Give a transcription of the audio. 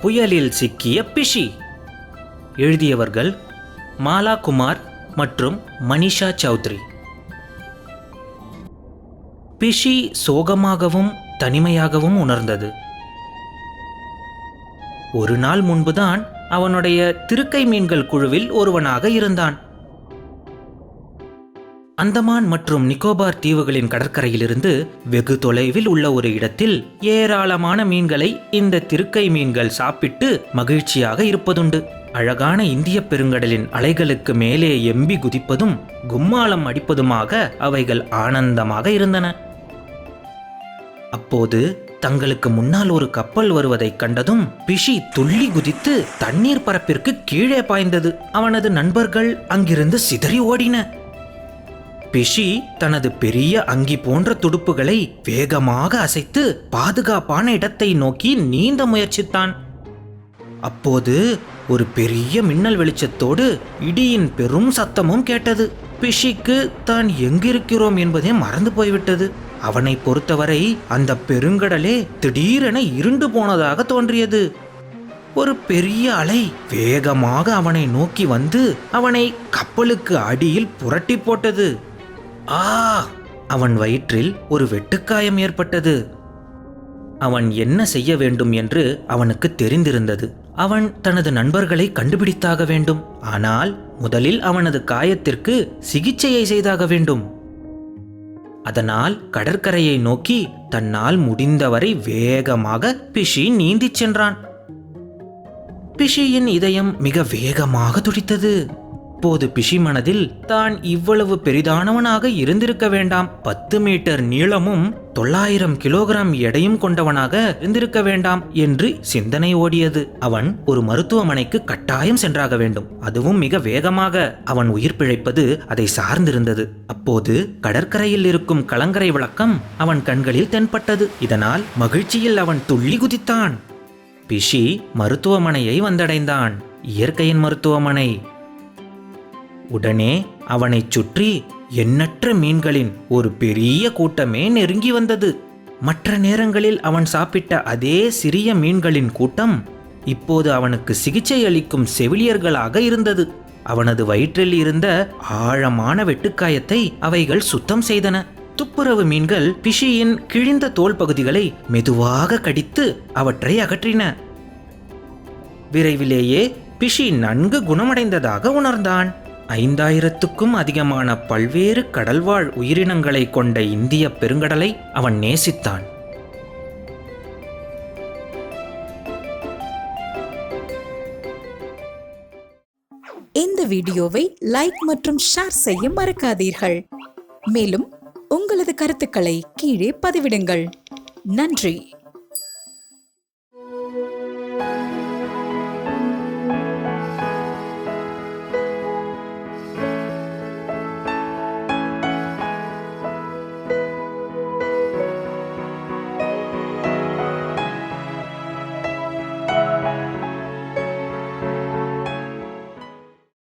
புயலில் சிக்கிய பிஷி. எழுதியவர்கள் மாலா குமார் மற்றும் மனிஷா சௌத்ரி. பிஷி சோகமாகவும் தனிமையாகவும் உணர்ந்தது. ஒரு நாள் முன்புதான் அவனுடைய திருக்கை மீன்கள் குழுவில் ஒருவனாக இருந்தான். அந்தமான் மற்றும் நிக்கோபார் தீவுகளின் கடற்கரையிலிருந்து வெகு தொலைவில் உள்ள ஒரு இடத்தில் ஏராளமான மீன்களை இந்த திருக்கை மீன்கள் சாப்பிட்டு மகிழ்ச்சியாக இருப்பதுண்டு. அழகான இந்திய பெருங்கடலின் அலைகளுக்கு மேலே எம்பி குதிப்பதும் கும்மாளம் அடிப்பதுமாக அவைகள் ஆனந்தமாக இருந்தன. அப்போது தங்களுக்கு முன்னால் ஒரு கப்பல் வருவதைக் கண்டதும் பிஷி துள்ளி குதித்து தண்ணீர் பரப்பிற்கு கீழே பாய்ந்தது. அவனது நண்பர்கள் அங்கிருந்து சிதறி ஓடின. பிஷி தனது பெரிய அங்கி போன்ற துடுப்புகளை வேகமாக அசைத்து பாதுகாப்பான இடத்தை நோக்கி நீந்த முயற்சித்தான். அப்போது ஒரு பெரிய மின்னல் வெளிச்சத்தோடு இடியின் பெரும் சத்தமும் கேட்டது. பிஷிக்கு தான் எங்கிருக்கிறோம் என்பதே மறந்து போய்விட்டது. அவனை பொறுத்தவரை அந்த பெருங்கடலே திடீரென இருண்டு போனதாக தோன்றியது. ஒரு பெரிய அலை வேகமாக அவனை நோக்கி வந்து அவனை கப்பலுக்கு அடியில் புரட்டி போட்டது. அவன் வயிற்றில் ஒரு வெட்டுக்காயம் ஏற்பட்டது. அவன் என்ன செய்ய வேண்டும் என்று அவனுக்கு தெரிந்திருந்தது. அவன் தனது நண்பர்களை கண்டுபிடித்தாக வேண்டும். ஆனால் முதலில் அவனது காயத்திற்கு சிகிச்சையை செய்தாக வேண்டும். அதனால் கடற்கரையை நோக்கி தன்னால் முடிந்தவரை வேகமாக பிஷி நீந்திச் சென்றான். பிஷியின் இதயம் மிக வேகமாக துடித்தது. அப்போது பிஷி மனதில் தான் இவ்வளவு பெரிதானவனாக இருந்திருக்க வேண்டாம், 10 மீட்டர் நீளமும் 900 கிலோகிராம் எடையும் கொண்டவனாக இருந்திருக்க வேண்டாம் என்று சிந்தனை ஓடியது. அவன் ஒரு மருத்துவமனைக்கு கட்டாயம் சென்றாக வேண்டும், அதுவும் மிக வேகமாக. அவன் உயிர் பிழைப்பது அதை சார்ந்திருந்தது. அப்போது கடற்கரையில் இருக்கும் கலங்கரை விளக்கம் அவன் கண்களில் தென்பட்டது. இதனால் மகிழ்ச்சியில் அவன் துள்ளி குதித்தான். பிஷி மருத்துவமனையை வந்தடைந்தான், இயற்கையின் மருத்துவமனை. உடனே அவனை சுற்றி எண்ணற்ற மீன்களின் ஒரு பெரிய கூட்டமே நெருங்கி வந்தது. மற்ற நேரங்களில் அவன் சாப்பிட்ட அதே சிறிய மீன்களின் கூட்டம் இப்போது அவனுக்கு சிகிச்சை அளிக்கும் செவிலியர்களாக இருந்தது. அவனது வயிற்றில் இருந்த ஆழமான வெட்டுக்காயத்தை அவைகள் சுத்தம் செய்தன. துப்புரவு மீன்கள் பிஷியின் கிழிந்த தோல் பகுதிகளை மெதுவாக கடித்து அவற்றை அகற்றின. விரைவிலேயே பிஷி நன்கு குணமடைந்ததாக உணர்ந்தான். 5000க்கும் அதிகமான பல்வேறு கடல்வாழ் உயிரினங்களை கொண்ட இந்திய பெருங்கடலை அவன் நேசித்தான். இந்த வீடியோவை லைக் மற்றும் ஷேர் செய்ய மறக்காதீர்கள். மேலும் உங்களது கருத்துக்களை கீழே பதிவிடுங்கள். நன்றி.